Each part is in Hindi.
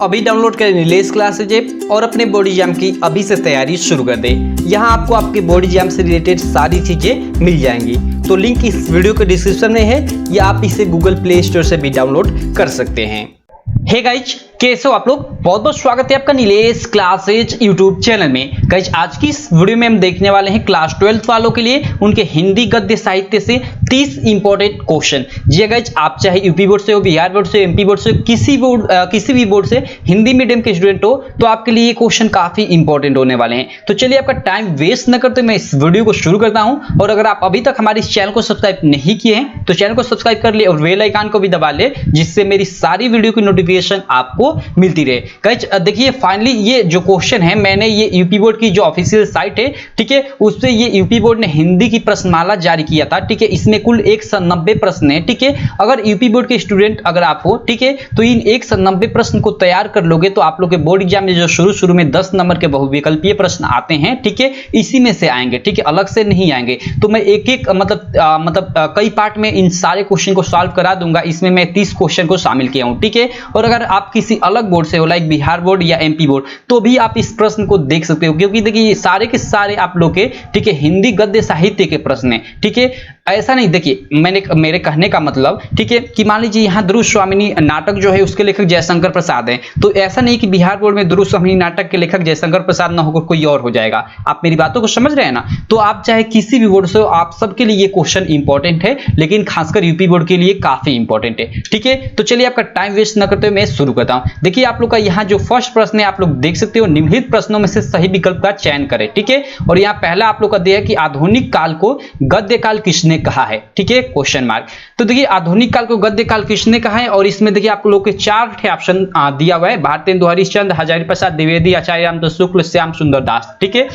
अभी डाउनलोड करें नीलेश क्लासेज ऐप और अपने बोर्ड एग्जाम की अभी से तैयारी शुरू कर दें। यहाँ आपको आपके बोर्ड एग्जाम से रिलेटेड सारी चीजें मिल जाएंगी। तो लिंक इस वीडियो के डिस्क्रिप्शन में है या आप इसे गूगल प्ले स्टोर से भी डाउनलोड कर सकते हैं। हे गाइज, कैसे हो आप लोग? बहुत बहुत स्वागत है आपका नीलेश क्लासेज यूट्यूब चैनल में। गाइज, आज की इस वीडियो में हम देखने वाले हैं क्लास 12 वालों के लिए उनके हिंदी गद्य साहित्य से 30 इंपॉर्टेंट क्वेश्चन। जी गाइज, आप चाहे यूपी बोर्ड से हो, बिहार बोर्ड से, एमपी बोर्ड से, किसी भी बोर्ड से हिंदी मीडियम के स्टूडेंट हो तो आपके लिए ये क्वेश्चन काफी इंपॉर्टेंट होने वाले हैं। तो चलिए आपका टाइम वेस्ट न करते मैं इस वीडियो को शुरू करता हूं। और अगर आप अभी तक हमारे इस चैनल को सब्सक्राइब नहीं किए हैं तो चैनल को सब्सक्राइब कर ले और बेल आइकन को भी दबा ले, जिससे मेरी सारी वीडियो की नोटिफिकेशन आपको मिलती रहे। गाइज देखिए, फाइनली ये जो क्वेश्चन है मैंने ये यूपी बोर्ड की जो ऑफिशियल साइट है, ठीक है, उस पे ये यूपी बोर्ड ने हिंदी की प्रश्नमाला जारी किया था। ठीक है, इसमें कुल 190 प्रश्न है। ठीक है, अगर यूपी बोर्ड के स्टूडेंट अगर आप हो, ठीक है, तो इन 190 प्रश्न को तैयार कर लोगे तो आप लोग के बोर्ड एग्जाम में जो शुरू में 10 नंबर के बहुविकल्पीय प्रश्न आते हैं, ठीक है, इसी में से आएंगे। ठीक है, अलग से नहीं आएंगे। तो मैं एक एक कई पार्ट में इन सारे क्वेश्चन को सॉल्व करा दूंगा। इसमें मैं 30 क्वेश्चन को शामिल किया हूं। ठीक है, और अगर आप किसी अलग बोर्ड से हो, लाइक बिहार बोर्ड या एमपी बोर्ड, तो भी आप इस प्रश्न को देख सकते हो, क्योंकि देखिए ये सारे के सारे आप लोग के, ठीक है, हिंदी गद्य साहित्य के प्रश्न हैं। ठीक है, ऐसा नहीं, देखिए मेरे कहने का मतलब, ठीक है, कि मान लीजिए यहाँ ध्रुव स्वामिनी नाटक जो है उसके लेखक जयशंकर प्रसाद हैं, तो ऐसा नहीं कि बिहार बोर्ड में ध्रुव स्वामिनी नाटक के लेखक जयशंकर प्रसाद ना होकर कोई और हो जाएगा। आप मेरी बातों को समझ रहे हैं ना? तो आप चाहे किसी भी बोर्ड से हो, आप सबके लिए ये क्वेश्चन इंपॉर्टेंट है, लेकिन खासकर यूपी बोर्ड के लिए काफी इंपॉर्टेंट है। ठीक है, तो चलिए आपका टाइम वेस्ट न करते हुए मैं शुरू करता हूं। देखिए आप लोग का यहाँ जो फर्स्ट प्रश्न है, आप लोग देख सकते हो, निम्नलिखित प्रश्नों में से सही विकल्प का चयन करें। ठीक है, और यहाँ पहला आप लोग का दिया है कि आधुनिक काल को गद्य काल किसने कहा है? ठीक है, क्वेश्चन मार्क। तो देखिए आधुनिक काल को गद्य काल किसने कहा है, और इसमें देखिए आप लोग के 4 ऑप्शन दिया हुआ है: भारतेंदु हरिश्चंद्र, हजारी प्रसाद द्विवेदी, आचार्य रामचंद्र शुक्ल, श्याम सुंदर दास। ठीक है,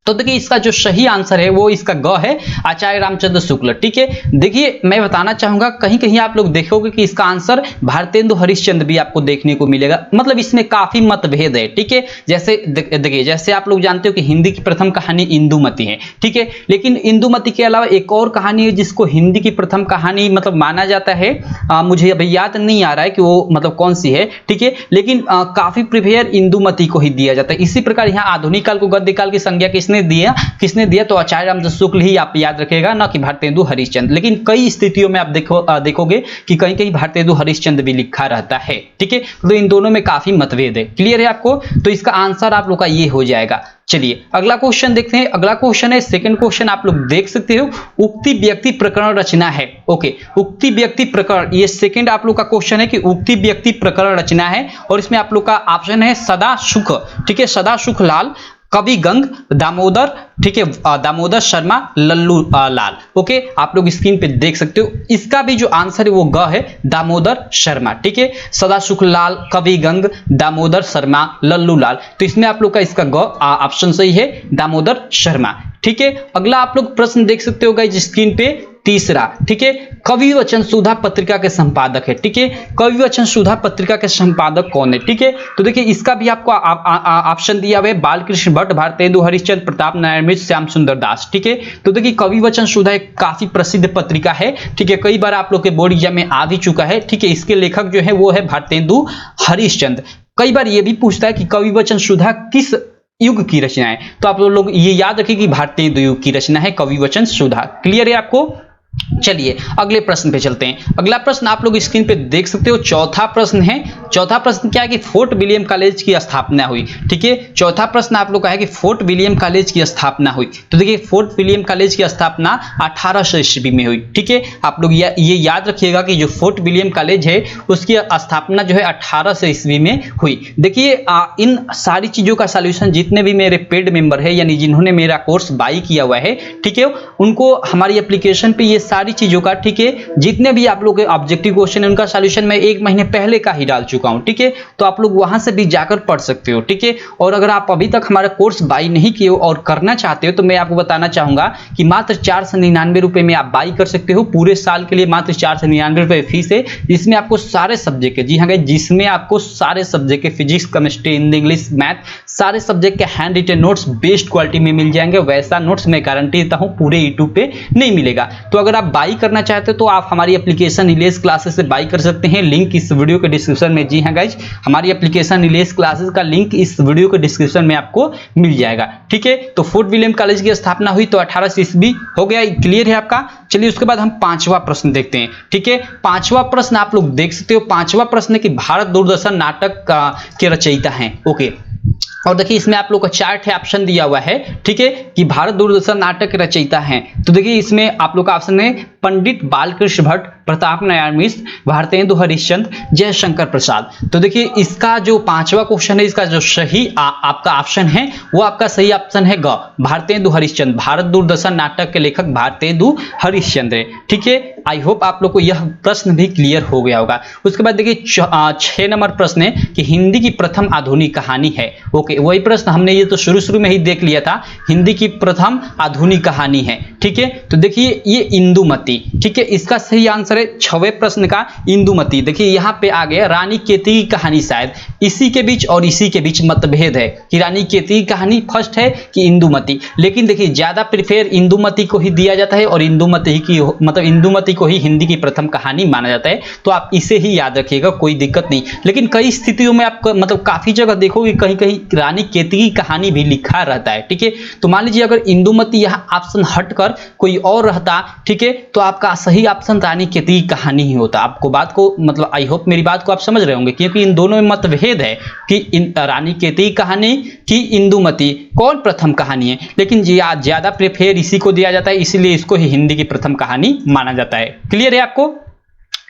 तो देखिए इसका जो सही आंसर है वो इसका ग है, आचार्य रामचंद्र शुक्ल। ठीक है, देखिए मैं बताना चाहूंगा, कहीं कहीं आप लोग देखोगे कि इसका आंसर भारतेंदु हरिश्चंद्र भी आपको देखने को मिलेगा। मतलब इसमें काफी मतभेद है। ठीक है, जैसे देखिए, जैसे आप लोग जानते हो कि हिंदी की प्रथम कहानी इंदुमती है। ठीक है, लेकिन इंदुमती के अलावा एक और कहानी है जिसको हिंदी की प्रथम कहानी मतलब माना जाता है। मुझे अभी याद नहीं आ रहा है कि वो मतलब कौन सी है। ठीक है, लेकिन काफी प्रिफेयर इंदुमती को ही दिया जाता है। इसी प्रकार यहाँ आधुनिक काल को गद्य काल की संज्ञा किसने दिया? तो आचार्य रामचंद्र शुक्ल ही आप याद रखेगा, ना कि भारतेंदु हरिश्चंद्र। लेकिन कई स्थितियों में आप देखोगे कि कहीं कहीं भारतेंदु हरिश्चंद्र भी लिखा रहता है। ठीक है, तो इन दोनों में काफी मतभेद है। क्लियर है आपको? तो इसका आंसर आप लोग का ये हो जाएगा। चलिए अगला क्वेश्चन देखते हैं। अगला क्वेश्चन है, सेकंड क्वेश्चन आप लोग देख सकते हो, उक्ति व्यक्ति प्रकरण रचना है। ओके, उक्ति व्यक्ति प्रकरण, ये सेकंड आप लोग का क्वेश्चन है कि उक्ति व्यक्ति प्रकरण रचना है, और इसमें आप लोग का ऑप्शन है सदा सुख। ठीक है, सदा सुख लाल, कवि गंग, दामोदर, ठीक है, दामोदर शर्मा, लल्लू लाल। ओके, आप लोग स्क्रीन पे देख सकते हो, इसका भी जो आंसर है वो ग है, दामोदर शर्मा। ठीक है, सदा सुख लाल, कवि गंग, दामोदर शर्मा, लल्लू लाल। तो इसमें आप लोग का इसका ग ऑप्शन सही है, दामोदर शर्मा। ठीक है, अगला आप लोग प्रश्न देख सकते हो गाइस स्क्रीन पे, तीसरा। ठीक है, कवि वचन सुधा पत्रिका के संपादक है। ठीक है, कवि वचन सुधा पत्रिका के संपादक कौन है? ठीक है, तो देखिए इसका भी आपको ऑप्शन दिया हुआ है, बालकृष्ण भट्ट, भारतेंदु हरिश्चंद्र, प्रताप नारायण मिश्र, श्याम सुंदर दास। ठीक है, तो देखिए कवि वचन सुधा एक काफी प्रसिद्ध पत्रिका है। ठीक है, कई बार आप लोग के बोर्ड एग्जाम में आ भी चुका है। ठीक है, इसके लेखक जो है वो है भारतेंदु हरिश्चंद्र। कई बार ये भी पूछता है कि कवि वचन सुधा किस युग की रचना है, तो आप लोग ये याद रखिए कि भारतेंदु युग की रचना है कवि वचन सुधा। क्लियर है आपको? चलिए अगले प्रश्न पे चलते हैं। अगला प्रश्न आप लोग स्क्रीन पे देख सकते हो, चौथा प्रश्न है। चौथा प्रश्न क्या है कि फोर्ट विलियम कॉलेज की स्थापना हुई। ठीक है, चौथा प्रश्न आप लोग का है कि फोर्ट विलियम कॉलेज की स्थापना हुई। तो देखिए फोर्ट विलियम कॉलेज की स्थापना 1800 ईस्वी में हुई। ठीक है, आप लोग ये याद रखिएगा कि जो फोर्ट विलियम कॉलेज है उसकी स्थापना जो है 1800 ईस्वी में हुई। देखिए इन सारी चीजों का सॉल्यूशन जितने भी मेरे पेड मेंबर है, यानी जिन्होंने मेरा कोर्स बाई किया हुआ है, ठीक है, उनको हमारी एप्लीकेशन पे ये सारी चीजों का, ठीक है, जितने भी आप लोग के ऑब्जेक्टिव क्वेश्चन है उनका सॉल्यूशन मैं 1 महीने पहले का ही डाल चुका हूं। ठीक है, तो आप लोग वहां से भी जाकर पढ़ सकते हो। ठीक है, और अगर आप अभी तक हमारा कोर्स बाई नहीं किए हो और करना चाहते हो तो मैं आपको बताना चाहूंगा कि मात्र 499 रुपए में आप बाई कर सकते हो। पूरे साल के लिए मात्र 499 रुपए फीस है, जिसमें आपको सारे सब्जेक्ट है, जी हाँ, जिसमें आपको सारे सब्जेक्ट है, physics, chemistry, Hindi, English, math, सारे सब्जेक्ट के hand written notes best quality में मिल जाएंगे। वैसा नोट्स मैं गारंटी देता हूं पूरे यूट्यूब पे नहीं मिलेगा। तो अगर अगर आप बाई करना चाहते हो तो आप हमारी एप्लीकेशन रिलेज क्लासेस से बाई कर सकते हैं, लिंक इस वीडियो के डिस्क्रिप्शन में। जी हाँ गाइज, हमारी एप्लीकेशन रिलेज क्लासेस का लिंक इस वीडियो के डिस्क्रिप्शन में आपको मिल जाएगा। ठीक है, तो फोर्ट विलियम कॉलेज की स्थापना हुई तो 1800 ईस्वी हो गया, क्लियर है आपका। चलिए उसके बाद हम पांचवा प्रश्न देखते हैं। ठीक है, पांचवा प्रश्न आप लोग देख सकते हो। पांचवा प्रश्न है कि भारत दूरदर्शन नाटक के रचयिता हैं। ओके, और देखिए इसमें आप लोग का चार्ट है, ऑप्शन दिया हुआ है। ठीक है, कि भारत दूरदर्शन नाटक के रचयिता हैं। तो देखिए इसमें आप लोग का ऑप्शन है पंडित बालकृष्ण भट्ट, प्रताप नारायण मिश्र, भारतेंदु हरिश्चंद्र, जयशंकर प्रसाद। तो देखिए इसका जो पांचवा क्वेश्चन है, इसका जो सही आपका ऑप्शन है वो आपका सही ऑप्शन है ग, भारतेंदु हरिश्चंद्र। भारत दूरदर्शन नाटक के लेखक भारतेंदु हरिश्चंद्र। ठीक है, आई होप आप लोग को यह प्रश्न भी क्लियर हो गया होगा। उसके बाद देखिए 6 नंबर प्रश्न है कि हिंदी की प्रथम आधुनिक कहानी है। ओके, वही प्रश्न हमने ये तो शुरू में ही देख लिया था, हिंदी की प्रथम आधुनिक कहानी है। ठीक है, तो देखिए ये इंदुमती। ठीक है, इसका सही आंसर है 6वें प्रश्न का इंदुमती। देखिए यहाँ पे आ गया रानी केतकी की कहानी, शायद इसी के बीच और इसी के बीच मतभेद है कि रानी केतकी की कहानी फर्स्ट है कि इंदुमती। लेकिन देखिए ज्यादा प्रिफेयर इंदुमती को ही दिया जाता है और इंदुमती की मतलब इंदुमती को ही हिंदी की प्रथम कहानी माना जाता है। तो आप इसे ही याद रखिएगा, कोई दिक्कत नहीं। लेकिन कई स्थितियों में आप मतलब काफी जगह देखोगे कहीं कहीं रानी केतकी की कहानी भी लिखा रहता है। ठीक है, तो मान लीजिए अगर इंदुमती यहाँ ऑप्शन हटकर कोई और रहता, ठीक है, तो आपका सही ऑप्शन रानी केतकी की कहानी ही होता। आपको बात को मतलब आई होप मेरी बात को आप समझ रहे होंगे, क्योंकि इन दोनों में मतभेद है कि रानी केतकी की कहानी की इंदुमती कौन प्रथम कहानी है। लेकिन ज्यादा प्रेफर इसी को दिया जाता है, इसीलिए इसको ही हिंदी की प्रथम कहानी माना जाता है। क्लियर है आपको?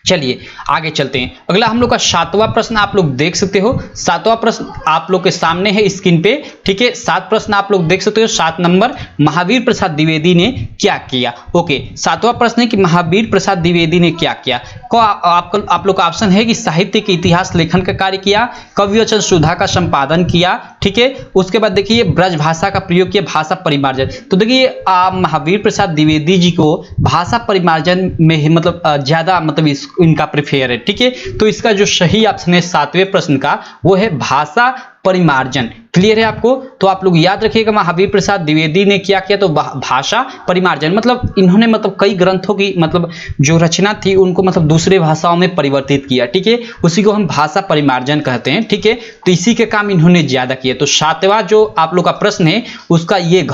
चलिए आगे चलते हैं। अगला हम लोग का 7वां प्रश्न आप लोग देख सकते हो। 7वां प्रश्न आप लोग के सामने है स्क्रीन पे। ठीक है, 7 प्रश्न आप लोग देख सकते हो। 7 नंबर, महावीर प्रसाद द्विवेदी ने क्या किया। ओके, 7वां प्रश्न है कि महावीर प्रसाद द्विवेदी ने क्या किया। आप लोग का ऑप्शन है कि साहित्य के इतिहास लेखन का कार्य किया, कवि वचन सुधा का संपादन किया। ठीक है, उसके बाद देखिए ब्रज भाषा का प्रयोग किया, भाषा परिमार्जन। तो देखिए महावीर प्रसाद द्विवेदी जी को भाषा परिमार्जन में मतलब ज्यादा मतलब इनका प्रेफर है। ठीक है, तो इसका जो सही ऑप्शन है 7वें प्रश्न का वो है भाषा परिमार्जन। क्लियर है आपको? तो आप लोग याद रखिएगा महावीर प्रसाद द्विवेदी ने क्या किया, तो भाषा परिमार्जन मतलब इन्होंने मतलब कई ग्रंथों की मतलब जो रचना थी उनको मतलब दूसरे भाषाओं में परिवर्तित किया। ठीक है, उसी को हम भाषा परिमार्जन कहते हैं। ठीक है, तो इसी के काम इन्होंने ज्यादा किए। तो 7वां जो आप लोग का प्रश्न है उसका ये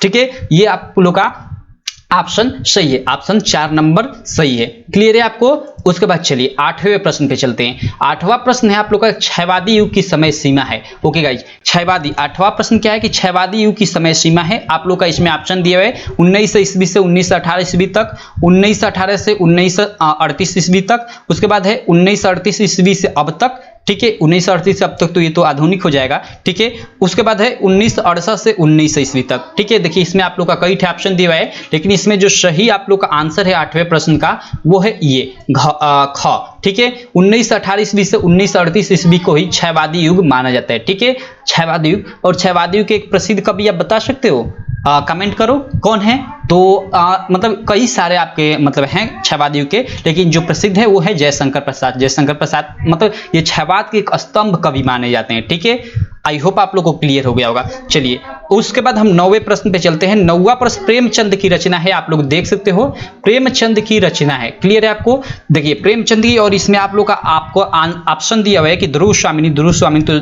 ठीक है, ये आप लोग का ऑप्शन सही है, ऑप्शन 4 नंबर सही है। क्लियर है आपको? उसके बाद चलिए 8वें प्रश्न पे चलते हैं। 8वां प्रश्न है आप लोग का क्षयवादी युग की समय सीमा है। ओके गाइज, क्षयवादी 8वां प्रश्न क्या है कि क्षयवादी युग की समय सीमा है। आप लोग का इसमें ऑप्शन दिया हुआ है 1900 ईस्वी से 1918 ईस्वी तक, 1918 से 1938 ईस्वी तक, उसके बाद है 1938 ईस्वी से अब तक। ठीक है, 1938 से अब तक तो ये तो आधुनिक हो जाएगा। ठीक है, उसके बाद है 1968 से 1900 ईस्वी तक। ठीक है, देखिए इसमें आप लोग का कई ऑप्शन दिया हुआ है, लेकिन इसमें जो सही आप लोग का आंसर है 8वें प्रश्न का वो है ये ख। ठीक है, 1918 ईस्वी से 1938 ईस्वी को ही क्षयवादी युग माना जाता है। ठीक है, क्षयवादी युग। और क्षयवादी युग के एक प्रसिद्ध कवि आप बता सकते हो? कमेंट करो कौन है। तो मतलब कई सारे आपके मतलब हैं क्षयवादी युग के, लेकिन जो प्रसिद्ध है वो है जयशंकर प्रसाद। जयशंकर प्रसाद मतलब ये क्षयवाद के एक स्तंभ कवि माने जाते हैं। ठीक है, आई होप आप लोग को क्लियर हो गया होगा। चलिए उसके बाद हम 9वें प्रश्न पे चलते हैं। 9वां प्रश्न प्रेमचंद की रचना है, आप लोग देख सकते हो प्रेमचंद की रचना है। क्लियर है आपको? देखिए प्रेमचंद की, और इसमें आप लोग का आपको ऑप्शन दिया हुआ है कि ध्रुव स्वामिनी। ध्रुव स्वामिनी तो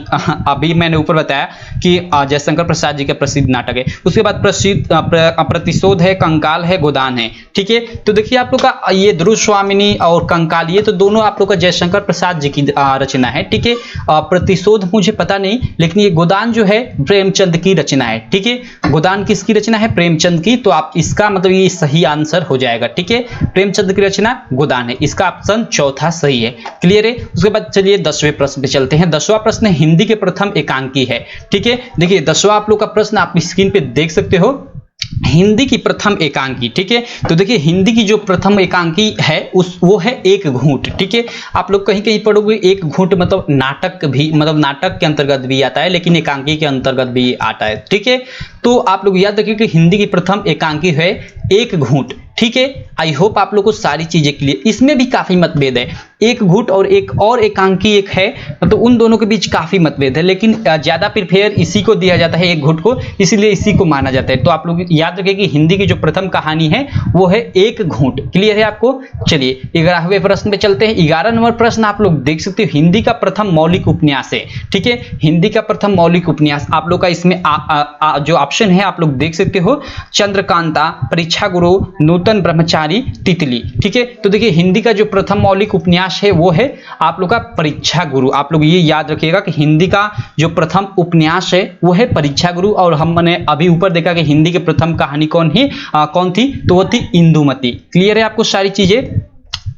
अभी मैंने ऊपर बताया कि जयशंकर प्रसाद जी का प्रसिद्ध नाटक है। उसके बाद प्रतिशोध है, कंकाल है, गोदान है। ठीक है, तो देखिए आप लोग का ये ध्रुव स्वामिनी और कंकाल ये तो दोनों आप लोग का जयशंकर प्रसाद जी की रचना है। ठीक है, प्रतिशोध मुझे पता नहीं, लेकिन ये गोदान जो है प्रेमचंद की रचना है। ठीक है, गोदान किसकी रचना है? प्रेमचंद की। तो आप इसका मतलब ये सही आंसर हो जाएगा। ठीक है, प्रेमचंद की रचना गोदान है, इसका ऑप्शन चौथा सही है। क्लियर है? उसके बाद चलिए 10वें प्रश्न पे चलते हैं। 10वां प्रश्न हिंदी के प्रथम एकांकी है। ठीक है, देखिए 10वां आप लोग का प्रश्न आप स्क्रीन पे देख सकते हो, हिंदी की प्रथम एकांकी। ठीक है, तो देखिए हिंदी की जो प्रथम एकांकी है वो है एक घूंट। ठीक है, आप लोग कहीं कहीं पढ़ोगे एक घूंट मतलब नाटक भी, मतलब नाटक के अंतर्गत भी आता है, लेकिन एकांकी के अंतर्गत भी आता है। ठीक है, तो आप लोग याद रखिए कि हिंदी की प्रथम एकांकी है एक घूंट। ठीक है, आई होप आप लोग को सारी चीजें क्लियर। इसमें भी काफी मतभेद है, एक घुट और एकांकी एक है, तो उन दोनों के बीच काफी मतभेद है, लेकिन ज्यादा प्रिफेयर इसी को दिया जाता है, एक घुट को, इसीलिए इसी को माना जाता है। तो आप लोग याद रखें कि हिंदी की जो प्रथम कहानी है वो है एक घूंट। क्लियर है आपको? चलिए 11वें प्रश्न पे चलते हैं। 11 नंबर प्रश्न आप लोग देख सकते हो, हिंदी का प्रथम मौलिक उपन्यास है। ठीक है, हिंदी का प्रथम मौलिक उपन्यास आप लोग का इसमें जो ऑप्शन है आप लोग देख सकते हो, चंद्रकांता, परीक्षा गुरु, नूतन ब्रह्मचारी, तितली। ठीक है, तो देखिए हिंदी का जो प्रथम मौलिक उपन्यास है वो है आप लोग का परीक्षा गुरु। आप लोग ये याद रखिएगा कि हिंदी का जो प्रथम उपन्यास है वो है परीक्षा गुरु, और हमने अभी ऊपर देखा कि हिंदी की प्रथम कहानी कौन थी, तो वो थी इंदुमती। क्लियर है आपको सारी चीजें?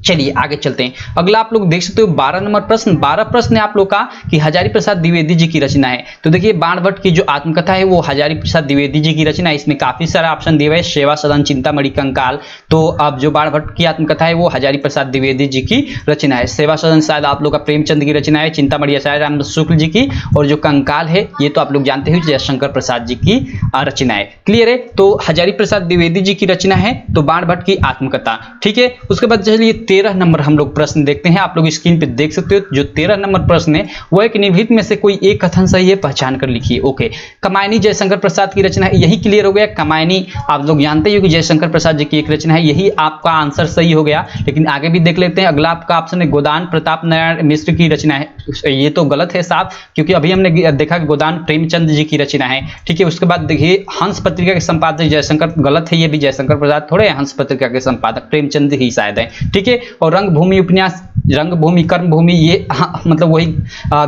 चलिए आगे चलते हैं। अगला आप लोग देख सकते हो 12 नंबर प्रश्न। 12 प्रश्न है आप लोग का कि हजारी प्रसाद द्विवेदी जी की रचना है। तो देखिए बाणभट्ट की जो आत्मकथा है वो हजारी प्रसाद द्विवेदी जी की रचना है। इसमें काफी सारा ऑप्शन दिए हुए हैं, सेवा सदन, चिंतामणि, कंकाल। तो अब जो बाणभट्ट की आत्मकथा है वो हजारी प्रसाद द्विवेदी जी की रचना है। सेवा सदन शायद आप लोग का प्रेमचंद की रचना है, चिंतामणि आचार्य रामदास शुक्ल जी की, और जो कंकाल है ये तो आप लोग जानते हो जयशंकर प्रसाद जी की रचना है। क्लियर है? तो हजारी प्रसाद द्विवेदी जी की रचना है, तो बाणभट्ट की आत्मकथा। ठीक है, उसके बाद चलिए 13 नंबर हम लोग प्रश्न देखते हैं। आप लोग स्क्रीन पे देख सकते हो जो 13 नंबर प्रश्न है वो एक निम्नलिखित में से कोई एक कथन सही है, पहचान कर लिखिए। ओके, कमायनी जयशंकर प्रसाद की रचना है, यही क्लियर हो गया। कमायनी आप लोग जानते हो कि जयशंकर प्रसाद जी की एक रचना है, यही आपका आंसर सही हो गया। लेकिन आगे भी देख लेते हैं। अगला आपका ऑप्शन है गोदान प्रताप नारायण मिश्र की रचना है, ये तो गलत है साहब, क्योंकि अभी हमने देखा कि गोदान प्रेमचंद जी की रचना है। ठीक है, उसके बाद देखिए हंस पत्रिका के संपादक जयशंकर, गलत है, ये भी जयशंकर प्रसाद थोड़े, हंस पत्रिका के संपादक प्रेमचंद ही शायद है। ठीक है, और रंगभूमि उपन्यास, रंगभूमि, कर्मभूमि, ये मतलब वही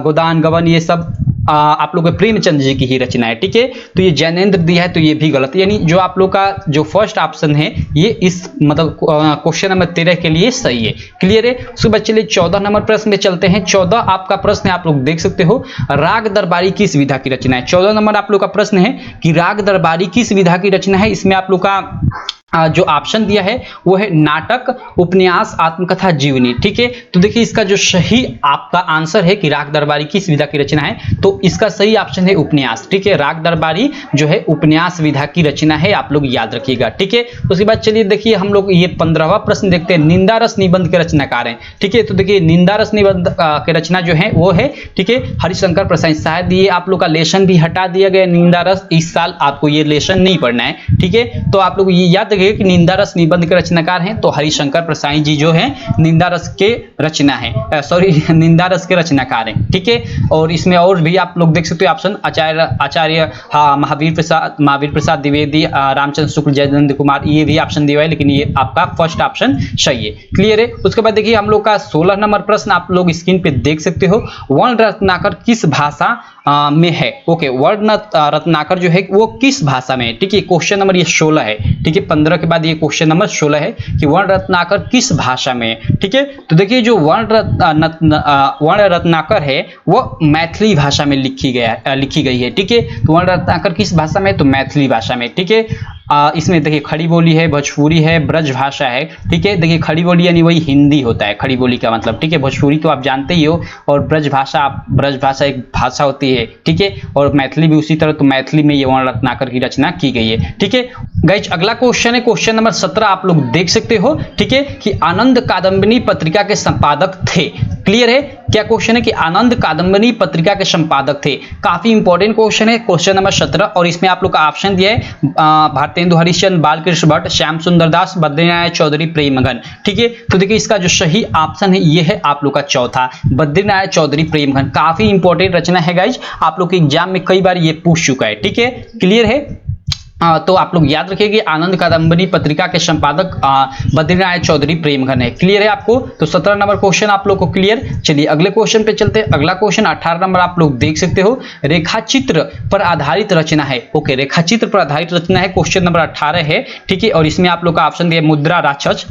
गोदान, गबन, ये सब आप लोग प्रेमचंद जी की ही रचना है। ठीक है, तो ये जैनेन्द्र दिया है तो ये भी गलत, यानी जो आप लोग का जो फर्स्ट ऑप्शन है ये इस मतलब क्वेश्चन नंबर 13 के लिए सही है। क्लियर है? उसके बाद चलिए 14 नंबर प्रश्न में चलते हैं। 14 आपका प्रश्न है, आप लोग देख सकते हो, राग दरबारी किस विधा की रचना है। 14 नंबर आप लोग का प्रश्न है कि राग दरबारी किस विधा की रचना है। इसमें आप लोग का जो ऑप्शन दिया है वो है नाटक, उपन्यास, आत्मकथा, जीवनी। ठीक है, तो देखिए इसका जो सही आपका आंसर है कि राग दरबारी किस विधा की रचना है, तो इसका सही ऑप्शन है उपन्यास। ठीक है, राग दरबारी जो है उपन्यास विधा की रचना है, आप लोग याद रखिएगा। ठीक है, उसके बाद चलिए देखिए हम लोग ये 15वां प्रश्न देखते हैं। निंदा रस निबंध के रचनाकार हैं। ठीक है, तो देखिए निंदा रस निबंध के रचना जो है वो है, ठीक है, हरिशंकर प्रसाद। शायद ये आप लोग का लेसन भी हटा दिया गया, निंदा रस, इस साल आपको ये लेसन नहीं पढ़ना है। ठीक है, तो आप लोग ये याद कि निंदा रस निबंध के रचनाकार हैं, तो हरिशंकर प्रसाद जी जो हैं निंदा रस के रचना है, सॉरी निंदा रस के रचनाकार हैं। ठीक है, और इसमें और भी आप लोग देख सकते हो ऑप्शन, आचार्य महावीर प्रसाद द्विवेदी, रामचंद्र शुक्ल, जयनंद कुमार, ये भी ऑप्शन दिया है, लेकिन ये आपका फर्स्ट ऑप्शन सही है। क्लियर है? उसके बाद देखिए हम लोग का 16 नंबर प्रश्न आप लोग स्क्रीन पे देख सकते हो, वर्ण रत्नाकर किस भाषा में है। ओके, वर्ण रत्नाकर जो है वो किस भाषा में है। ठीक है, क्वेश्चन नंबर ये 16 है। ठीक है, 15 के बाद ये क्वेश्चन नंबर 16 है कि वर्ण रत्नाकर किस भाषा में है। ठीक है, तो देखिए जो वर्ण रत्नाकर है वो मैथिली भाषा में लिखी गई है। ठीक है, तो वर्ण रत्नाकर किस भाषा में, तो मैथिली भाषा में। ठीक है, इसमें देखिए खड़ी बोली है, भोजपुरी है, ब्रज भाषा है। ठीक है, देखिए खड़ी बोली यानी वही हिंदी होता है, खड़ी बोली का मतलब। ठीक है, भोजपुरी तो आप जानते ही हो, और ब्रज भाषा एक भाषा होती है। ठीक है, और मैथिली भी उसी तरह, तो मैथिली में ये वर्ण रत्नाकर की रचना की गई है। ठीक है गाइज, अगला क्वेश्चन है क्वेश्चन नंबर 17 आप लोग देख सकते हो। ठीक है, कि आनंद कादम्बिनी पत्रिका के संपादक थे। क्लियर है? क्या क्वेश्चन है कि आनंद कादम्बिनी पत्रिका के संपादक थे। काफी इंपॉर्टेंट क्वेश्चन है, क्वेश्चन नंबर 17, और इसमें आप लोग का ऑप्शन दिया है भारतेंदु हरिश्चंद्र, बालकृष्ण भट्ट, श्याम सुंदर दास, बद्रीनारायण चौधरी, प्रेमघन। ठीक है, तो देखिए इसका जो सही ऑप्शन है ये है आप लोग का चौथा, बद्रीनारायण चौधरी प्रेमघन। काफी इंपॉर्टेंट रचना है गाइज, आप लोग के एग्जाम में कई बार ये पूछ चुका है। ठीक है, क्लियर है? तो आप लोग याद रखिए कि आनंद कादम्बिनी पत्रिका के संपादक बद्रीनारायण चौधरी प्रेमघन है। क्लियर है आपको? तो 17 नंबर क्वेश्चन आप लोग को क्लियर। चलिए अगले क्वेश्चन पे चलते हैं। अगला क्वेश्चन 18 नंबर आप लोग देख सकते हो, रेखाचित्र पर आधारित रचना है। ओके, रेखाचित्र पर आधारित रचना है, क्वेश्चन नंबर 18 है। ठीक है, और इसमें आप लोग का ऑप्शन दिया मुद्रा राक्षस,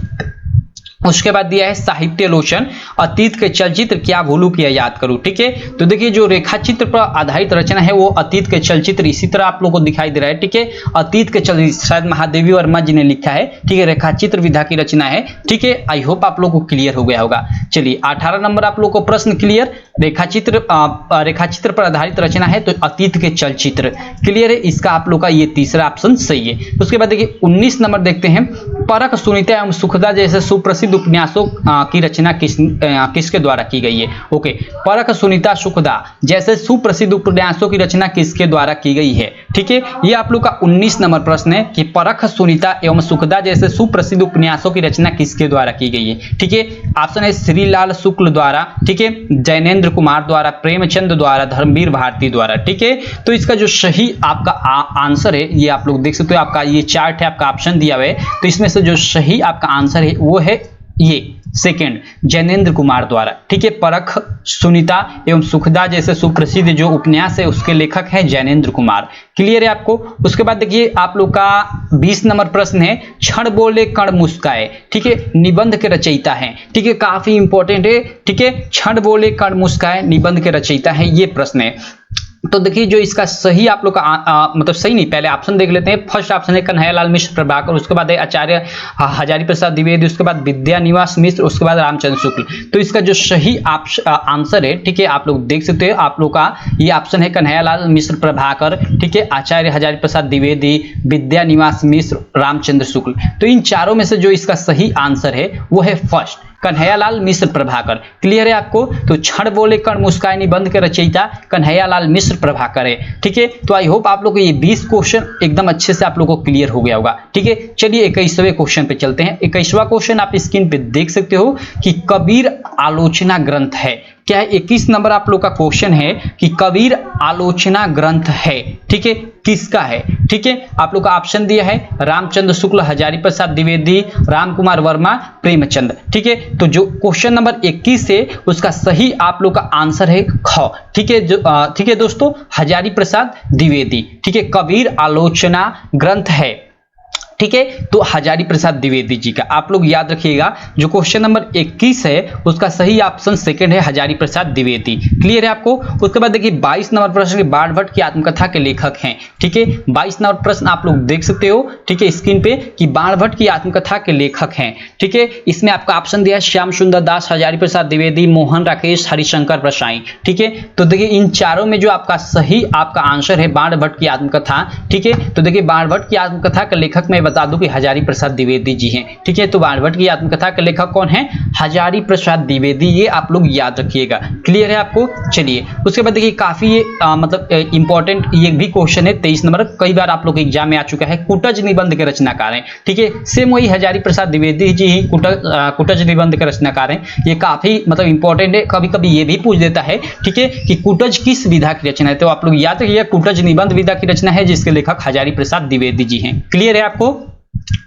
उसके बाद दिया है साहित्यालोचन, अतीत के चलचित्र, क्या भूलू किया याद करूं। ठीक है, तो देखिए जो रेखाचित्र पर आधारित रचना है वो अतीत के चलचित्र, इसी तरह आप लोगों को दिखाई दे रहा है। ठीक है, अतीत के चलचित्र शायद महादेवी वर्मा जी ने लिखा है। ठीक है, रेखाचित्र विधा की रचना है। ठीक है, आई होप आप लोगों को क्लियर हो गया होगा। चलिए 18 नंबर आप लोग को प्रश्न क्लियर, रेखाचित्र पर आधारित रचना है तो अतीत के चलचित्र। क्लियर है? इसका आप लोग का ये तीसरा ऑप्शन सही है। उसके बाद देखिए 19 नंबर देखते हैं, परख सुनीता एवं सुखदा जैसे सुप्रसिद्ध उपन्यासों की रचना किसके द्वारा की गई है? ओके, परख सुनीता सुखदा जैसे सुप्रसिद्ध उपन्यासों की रचना किसके द्वारा की गई है? ठीक है, ये आप लोग का 19 नंबर प्रश्न है कि परख सुनीता एवं सुखदा जैसे सुप्रसिद्ध उपन्यासों की रचना किसके द्वारा की गई है? ठीक है, ऑप्शन है श्रीलाल शुक्ल द्वारा, ठीक है, जैनेन्द्र कुमार द्वारा, प्रेमचंद द्वारा, धर्मवीर भारती द्वारा। ठीक है, तो इसका जो सही आपका आंसर है, ये आप लोग देख सकते हो, आपका ये चार्ट है, आपका ऑप्शन दिया हुआ है, तो इसमें से जो सही आपका आंसर है वो है ये सेकंड, जैनेन्द्र कुमार द्वारा। ठीक है, परख सुनीता एवं सुखदा जैसे सुप्रसिद्ध जो उपन्यास है उसके लेखक है जैनेन्द्र कुमार। क्लियर है आपको? उसके बाद देखिए आप लोग का 20 नंबर प्रश्न है, क्षण बोले कण मुस्काए। ठीक है, निबंध के रचयिता हैं। ठीक है, काफी इंपॉर्टेंट है। ठीक है, क्षण बोले कण मुस्काए निबंध के रचयिता है, ये प्रश्न है। तो देखिए जो इसका सही आप लोग का मतलब सही नहीं, पहले ऑप्शन देख लेते हैं। फर्स्ट ऑप्शन है कन्हैयालाल मिश्र प्रभाकर, उसके बाद है आचार्य हजारी प्रसाद द्विवेदी, उसके बाद विद्यानिवास मिश्र, उसके बाद रामचंद्र शुक्ल। तो इसका जो सही आंसर है, ठीक है, आप लोग देख सकते हो, आप लोग का ये ऑप्शन है कन्हैयालाल मिश्र प्रभाकर, ठीक है, आचार्य हजारी प्रसाद द्विवेदी, विद्यानिवास मिश्र, रामचंद्र शुक्ल। तो इन चारों में से जो इसका सही आंसर है वो है फर्स्ट, कन्हैयालाल मिश्र प्रभाकर। क्लियर है आपको? तो क्षण बोले कण मुस्काए निबंध के रचयिता कन्हैयालाल मिश्र प्रभाकर है। ठीक है, तो आई होप आप लोग को ये 20 क्वेश्चन एकदम अच्छे से आप लोगों को क्लियर हो गया होगा। ठीक है, चलिए 21वें क्वेश्चन पे चलते हैं। 21वां क्वेश्चन आप स्क्रीन पे देख सकते हो कि कबीर आलोचना ग्रंथ है। क्या है? 21 नंबर आप लोग का क्वेश्चन है कि कबीर आलोचना ग्रंथ है, ठीक है, किसका है? ठीक है, आप लोग का ऑप्शन दिया है रामचंद्र शुक्ल, हजारी प्रसाद द्विवेदी, राम कुमार वर्मा, प्रेमचंद। ठीक है, तो जो क्वेश्चन नंबर 21 है उसका सही आप लोग का आंसर है ख। ठीक है, ठीक है दोस्तों, हजारी प्रसाद द्विवेदी। ठीक है, कबीर आलोचना ग्रंथ है। ठीक है, तो हजारी प्रसाद द्विवेदी जी का आप लोग याद रखिएगा। जो क्वेश्चन नंबर 21 है उसका सही ऑप्शन सेकंड है, हजारी प्रसाद द्विवेदी। क्लियर है आपको? उसके बाद देखिए 22 नंबर प्रश्न के बाणभट्ट की आत्मकथा के लेखक हैं। ठीक है, 22 नंबर प्रश्न आप लोग देख सकते हो, ठीक है, स्क्रीन पे कि बाणभट्ट की आत्मकथा के लेखक हैं। ठीक है, इसमें आपका ऑप्शन दिया है श्याम सुंदर दास, हजारी प्रसाद द्विवेदी, मोहन राकेश, हरिशंकर प्रसाई। ठीक है, तो देखिए इन चारों में जो आपका सही आपका आंसर है बाणभट्ट की आत्मकथा। ठीक है, तो देखिए बाणभट्ट की आत्मकथा के लेखक में बता दूं कि हजारी प्रसाद द्विवेदी जी हैं। ठीक है, तो बाणभट्ट की आत्मकथा के लेखक कौन है? हजारी प्रसाद द्विवेदी, ये आप लोग याद रखिएगा। क्लियर है आपको? चलिए उसके बाद देखिए काफी ये मतलब इंपॉर्टेंट ये भी क्वेश्चन है 23 नंबर, कई बार आप लोग के एग्जाम में आ चुका है। कुटज निबंध के रचनाकार हैं। ठीक है, सेम वही हजारी प्रसाद द्विवेदी जी ही कुटज निबंध के रचनाकार हैं। ये काफी मतलब इंपॉर्टेंट है, कभी कभी ये भी पूछ देता है, ठीक है, कि कुटज किस विधा की रचना है? तो आप लोग याद रखिएगा कुटज निबंध विधा की रचना है जिसके लेखक हजारी प्रसाद द्विवेदी जी हैं। क्लियर है आपको?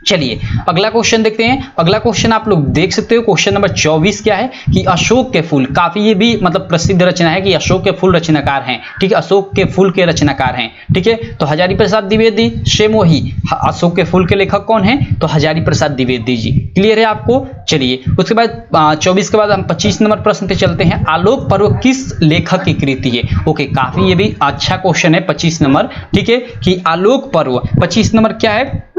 चलिए अगला क्वेश्चन देखते हैं। अगला क्वेश्चन आप लोग देख सकते हो, क्वेश्चन नंबर 24 क्या है कि अशोक के फूल, काफी ये भी मतलब प्रसिद्ध रचना है कि अशोक के फूल रचनाकार हैं। ठीक है, अशोक के फूल के रचनाकार हैं। ठीक है, तो हजारी प्रसाद द्विवेदी, सेम वही अशोक के फूल के लेखक कौन है? तो हजारी प्रसाद द्विवेदी जी। क्लियर है आपको? चलिए उसके बाद 24 के बाद हम 25 नंबर प्रश्न पे चलते हैं। आलोक पर्व किस लेखक की कृति है? ओके, काफी ये भी अच्छा क्वेश्चन है 25 नंबर। ठीक है, कि आलोक पर्व 25 नंबर क्या है?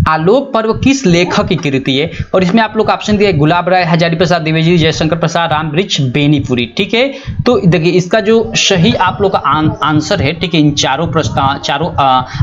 आलोक पर्व किस लेखक की कृति है? और इसमें आप लोग ऑप्शन दिया है गुलाब राय, हजारी प्रसाद द्विवेदी, जयशंकर प्रसाद, रामवृक्ष बेनीपुरी। ठीक है, तो देखिए इसका जो सही आप लोग का आंसर है, ठीक है, इन चारों प्रश्न चारों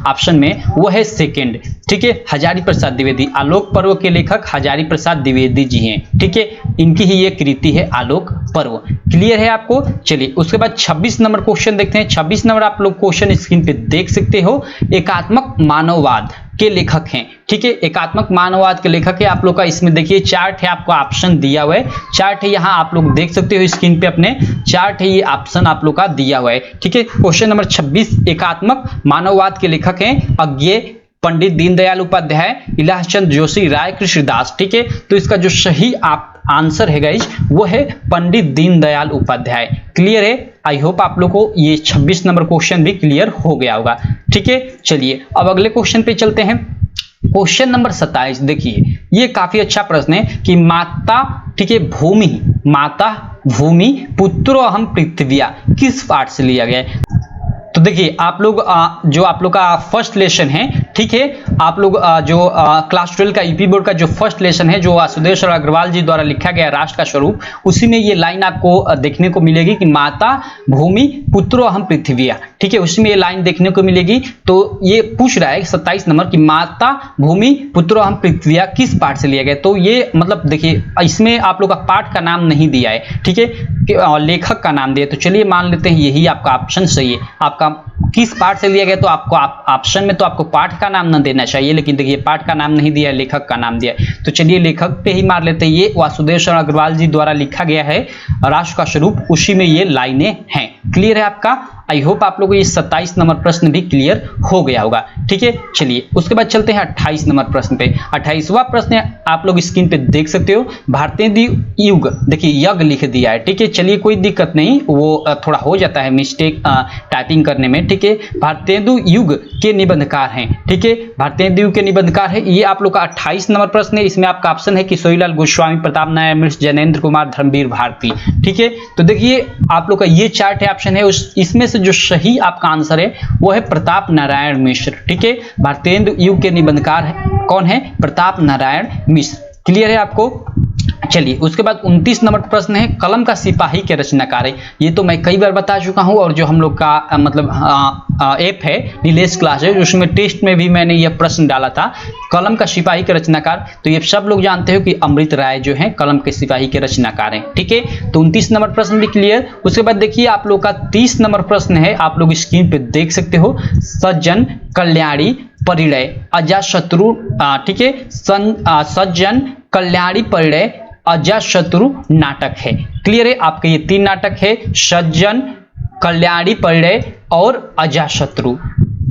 ऑप्शन में वो है सेकंड। ठीक है, हजारी प्रसाद द्विवेदी, आलोक पर्व के लेखक हजारी प्रसाद द्विवेदी जी हैं। ठीक है, इनकी ही ये कृति है आलोक पर्व। क्लियर है आपको? चलिए उसके बाद 26 नंबर क्वेश्चन देखते हैं। 26 नंबर आप लोग क्वेश्चन स्क्रीन पे देख सकते हो, एकात्मक मानववाद के लेखक हैं। ठीक है, एकात्मक मानववाद के लेखक है। आप लोग का इसमें देखिए चार्ट है, आपको ऑप्शन दिया हुआ है, चार्ट है, यहाँ आप लोग देख सकते हो स्क्रीन पे अपने चार्ट है, ये ऑप्शन आप लोग का दिया हुआ है। ठीक है, क्वेश्चन नंबर 26 एकात्मक मानववाद के लेखक हैं अज्ञेय, पंडित दीनदयाल उपाध्याय, इलाहचंद जोशी, राय कृष्णदास। ठीक है, तो इसका जो सही आंसर है गाइज वो है पंडित दीनदयाल उपाध्याय। क्लियर है? आई होप आप लोग को ये 26 नंबर क्वेश्चन भी क्लियर हो गया होगा। ठीक है, चलिए अब अगले क्वेश्चन पे चलते हैं। क्वेश्चन नंबर 27 देखिए, ये काफी अच्छा प्रश्न है कि माता, ठीक है, माता भूमि पुत्रो अहम पृथ्व्या किस पाठ से लिया गया है? तो देखिए आप लोग जो आप लोग का फर्स्ट लेसन है, ठीक है, आप लोग जो क्लास 12 का यूपी बोर्ड का जो फर्स्ट लेसन है जो वासुदेव सर अग्रवाल जी द्वारा लिखा गया राष्ट्र का स्वरूप, उसी में ये लाइन आपको देखने को मिलेगी कि माता भूमि पुत्रो अहम पृथ्व्या। ठीक है, उसमें ये लाइन देखने को मिलेगी। तो ये पूछ रहा है 27 नंबर की माता भूमि पुत्रो हम पृथ्वी किस पाठ से लिया गया। तो ये मतलब देखिए इसमें आप लोग का पाठ का नाम नहीं दिया है, ठीक है, लेखक का नाम दिया। तो चलिए मान लेते हैं यही आपका ऑप्शन सही है। आपका किस पाठ से लिया गया, तो आपको ऑप्शन में तो आपको पाठ का नाम न देना चाहिए, लेकिन देखिए पाठ का नाम नहीं दिया, लेखक का नाम दिया। तो चलिए लेखक पे ही मार लेते हैं। ये वासुदेव शरण अग्रवाल जी द्वारा लिखा गया है राष्ट्र का स्वरूप, उसी में ये लाइनें हैं। क्लियर है आपका? आई होप आप लोगों को ये 27 नंबर प्रश्न भी क्लियर हो गया होगा। ठीक है, चलिए उसके बाद चलते हैं 28 नंबर प्रश्न पे। 28वां प्रश्न आप लोग स्क्रीन पे देख सकते हो। भारतीय युग, देखिए यज्ञ लिख दिया है। ठीक है, चलिए कोई दिक्कत नहीं, वो थोड़ा हो जाता है मिस्टेक टाइपिंग करने में। ठीक है, भारतीय युग के निबंधकार हैं। ठीक है, भारतीय युग के निबंधकार है। ये आप लोग का 28 नंबर प्रश्न है। इसमें आपका ऑप्शन है किशोरीलाल गोस्वामी, प्रताप नारायण मिश्र, जैनेन्द्र कुमार, धर्मवीर भारती। ठीक है, तो देखिए आप लोग का ये चार्ट ऑप्शन है, इसमें से जो सही आपका आंसर है वो है प्रताप नारायण मिश्र। ठीक है, भारतीय युग के निबंधकार है कौन है? प्रताप नारायण मिश्र। क्लियर है आपको? चलिए उसके बाद 29 नंबर प्रश्न है कलम का सिपाही के रचनाकार है। ये तो मैं कई बार बता चुका हूं, और जो हम लोग का मतलब ऐप है नीलेश क्लास है, उसमें टेस्ट में भी मैंने यह प्रश्न डाला था, कलम का सिपाही के रचनाकार। तो ये सब लोग जानते हो कि अमृत राय जो है कलम के सिपाही के रचनाकार हैं। ठीक है, तो 29 नंबर प्रश्न भी क्लियर। उसके बाद देखिए आप लोग का 30 नंबर प्रश्न है, आप लोग स्क्रीन पे देख सकते हो, सज्जन कल्याणी परिणय अजातशत्रु। ठीक है, सज्जन कल्याणी परिणय अजातशत्रु नाटक है। क्लियर है? आपके ये 3 नाटक है, सज्जन, कल्याणी परिणय और अजातशत्रु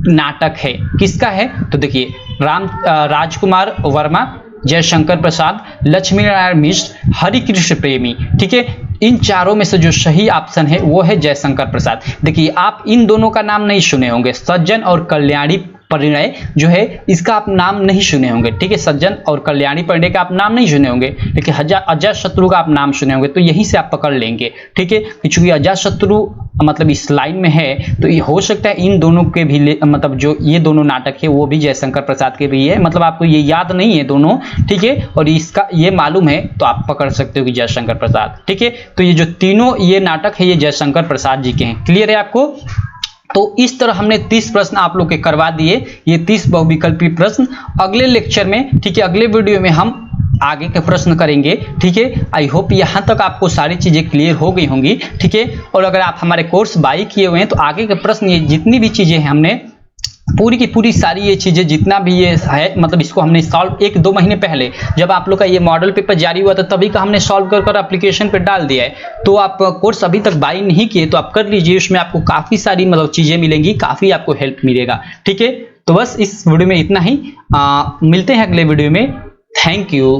नाटक है। किसका है? तो देखिए राजकुमार वर्मा, जयशंकर प्रसाद, लक्ष्मी नारायण मिश्र, हरिकृष्ण प्रेमी। ठीक है, इन चारों में से जो सही ऑप्शन है वो है जयशंकर प्रसाद। देखिए आप इन दोनों का नाम नहीं सुने होंगे, सज्जन और कल्याणी परिणय जो है इसका आप नाम नहीं सुने होंगे। ठीक है, सज्जन और कल्याणी परिणय का आप नाम नहीं सुने होंगे, लेकिन अजातशत्रु का आप नाम सुने होंगे, तो यहीं से आप पकड़ लेंगे। ठीक है, क्योंकि अजातशत्रु मतलब इस लाइन में है, तो ये हो सकता है इन दोनों के भी मतलब जो ये दोनों नाटक है वो भी जयशंकर प्रसाद के भी है, मतलब आपको ये याद नहीं है दोनों। ठीक है, और इसका ये मालूम है तो आप पकड़ सकते हो कि जयशंकर प्रसाद। ठीक है, तो ये जो तीनों ये नाटक है ये जयशंकर प्रसाद जी के हैं। क्लियर है आपको? तो इस तरह हमने 30 प्रश्न आप लोग के करवा दिए, ये 30 बहुविकल्पी प्रश्न। अगले लेक्चर में, ठीक है, अगले वीडियो में हम आगे के प्रश्न करेंगे। ठीक है, आई होप यहाँ तक आपको सारी चीजें क्लियर हो गई होंगी। ठीक है, और अगर आप हमारे कोर्स बाय किए हुए हैं तो आगे के प्रश्न ये जितनी भी चीजें हैं हमने पूरी की पूरी सारी ये चीजें जितना भी ये है, मतलब इसको हमने सॉल्व 1-2 महीने पहले जब आप लोग का ये मॉडल पेपर जारी हुआ था तभी का हमने सॉल्व कर एप्लीकेशन पे डाल दिया है। तो आप कोर्स अभी तक बाय नहीं किए तो आप कर लीजिए, उसमें आपको काफी सारी मतलब चीजें मिलेंगी, काफी आपको हेल्प मिलेगा। ठीक है, तो बस इस वीडियो में इतना ही, मिलते हैं अगले वीडियो में। Thank you.